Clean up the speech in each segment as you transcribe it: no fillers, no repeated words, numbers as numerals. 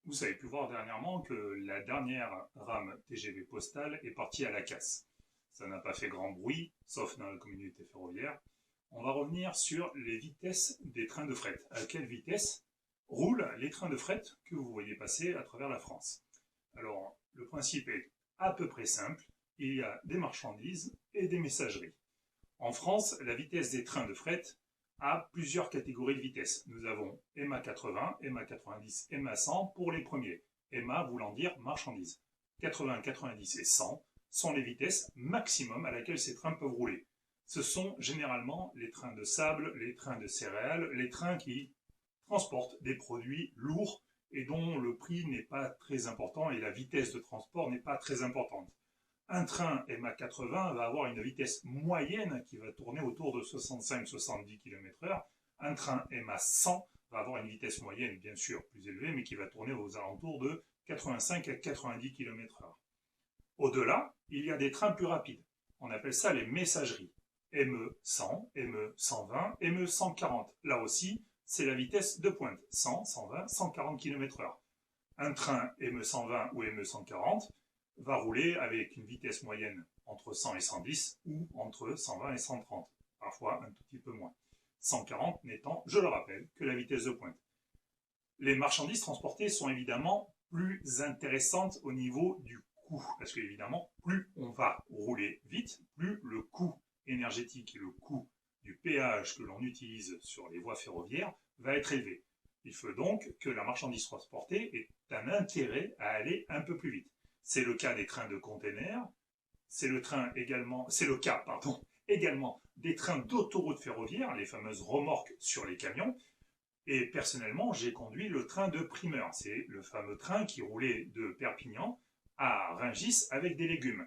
Vous avez pu voir dernièrement que la dernière rame TGV postale est partie à la casse. Ça n'a pas fait grand bruit, sauf dans la communauté ferroviaire. On va revenir sur les vitesses des trains de fret. À quelle vitesse roulent les trains de fret que vous voyez passer à travers la France? Alors, le principe est à peu près simple. Il y a des marchandises et des messageries. En France, la vitesse des trains de fret a plusieurs catégories de vitesse. Nous avons EMA 80, EMA 90, EMA 100 pour les premiers. EMA voulant dire marchandises. 80, 90 et 100 sont les vitesses maximum à laquelle ces trains peuvent rouler. Ce sont généralement les trains de sable, les trains de céréales, les trains qui transportent des produits lourds et dont le prix n'est pas très important et la vitesse de transport n'est pas très importante. Un train EMA 80 va avoir une vitesse moyenne qui va tourner autour de 65-70 km/h. Un train EMA 100 va avoir une vitesse moyenne, bien sûr, plus élevée, mais qui va tourner aux alentours de 85 à 90 km/h. Au-delà, il y a des trains plus rapides. On appelle ça les messageries. ME 100, ME 120, ME 140. Là aussi, c'est la vitesse de pointe. 100, 120, 140 km/h. Un train ME 120 ou ME 140 va rouler avec une vitesse moyenne entre 100 et 110 ou entre 120 et 130, parfois un tout petit peu moins. 140 n'étant, je le rappelle, que la vitesse de pointe. Les marchandises transportées sont évidemment plus intéressantes au niveau du coût, parce qu'évidemment, plus on va rouler vite, plus le coût énergétique et le coût du péage que l'on utilise sur les voies ferroviaires va être élevé. Il faut donc que la marchandise transportée ait un intérêt à aller un peu plus vite. C'est le cas des trains de containers, c'est le cas également des trains d'autoroute ferroviaire, les fameuses remorques sur les camions. Et personnellement, j'ai conduit le train de primeur. C'est le fameux train qui roulait de Perpignan à Rungis avec des légumes.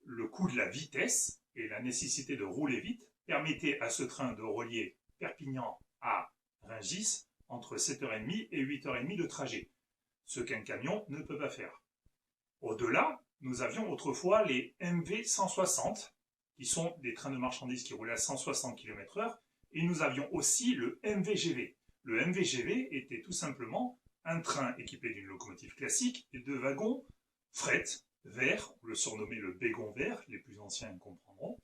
Le coût de la vitesse et la nécessité de rouler vite permettaient à ce train de relier Perpignan à Rungis entre 7h30 et 8h30 de trajet, ce qu'un camion ne peut pas faire. Au-delà, nous avions autrefois les MV 160, qui sont des trains de marchandises qui roulaient à 160 km/h, et nous avions aussi le MVGV. Le MVGV était tout simplement un train équipé d'une locomotive classique et de wagons fret, vert, on le surnommait le bégon vert, les plus anciens comprendront.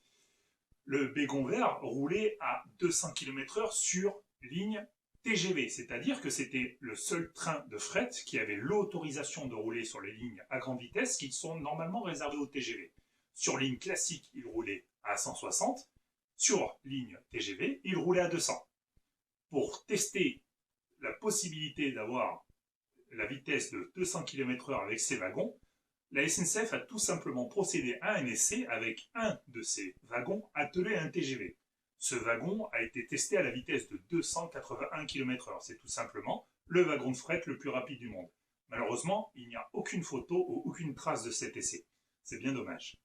Le bégon vert roulait à 200 km/h sur ligne TGV, c'est-à-dire que c'était le seul train de fret qui avait l'autorisation de rouler sur les lignes à grande vitesse qui sont normalement réservées au TGV. Sur ligne classique, il roulait à 160, sur ligne TGV, il roulait à 200. Pour tester la possibilité d'avoir la vitesse de 200 km/h avec ces wagons, la SNCF a tout simplement procédé à un essai avec un de ces wagons attelé à un TGV. Ce wagon a été testé à la vitesse de 281 km/h. C'est tout simplement le wagon de fret le plus rapide du monde. Malheureusement, il n'y a aucune photo ou aucune trace de cet essai. C'est bien dommage.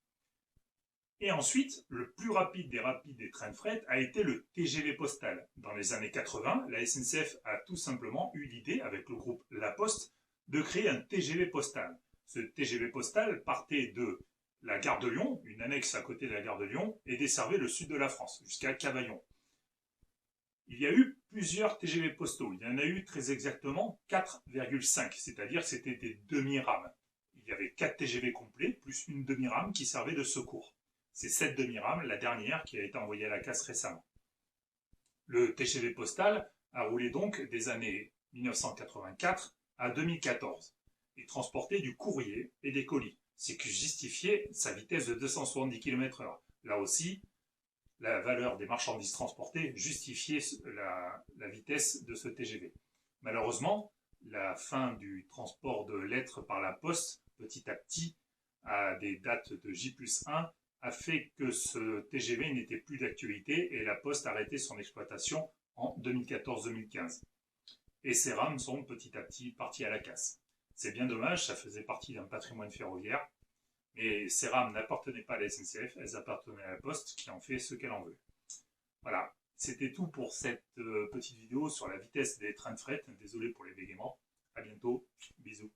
Et ensuite, le plus rapide des trains de fret a été le TGV postal. Dans les années 80, la SNCF a tout simplement eu l'idée, avec le groupe La Poste, de créer un TGV postal. Ce TGV postal partait de la gare de Lyon, une annexe à côté de la gare de Lyon, et desservait le sud de la France, jusqu'à Cavaillon. Il y a eu plusieurs TGV postaux. Il y en a eu très exactement 4,5, c'est-à-dire que c'était des demi-rames. Il y avait 4 TGV complets, plus une demi-rame qui servait de secours. C'est cette demi-rame, la dernière, qui a été envoyée à la casse récemment. Le TGV postal a roulé donc des années 1984 à 2014. Il transportait du courrier et des colis, ce qui justifiait sa vitesse de 270 km/h. Là aussi, la valeur des marchandises transportées justifiait la vitesse de ce TGV. Malheureusement, la fin du transport de lettres par la poste, petit à petit, à des dates de J+1, a fait que ce TGV n'était plus d'actualité et la poste a arrêté son exploitation en 2014-2015. Et ces rames sont petit à petit parties à la casse. C'est bien dommage, ça faisait partie d'un patrimoine ferroviaire, mais ces rames n'appartenaient pas à la SNCF, elles appartenaient à la Poste qui en fait ce qu'elle en veut. Voilà, c'était tout pour cette petite vidéo sur la vitesse des trains de fret. Désolé pour les bégaiements, à bientôt, bisous.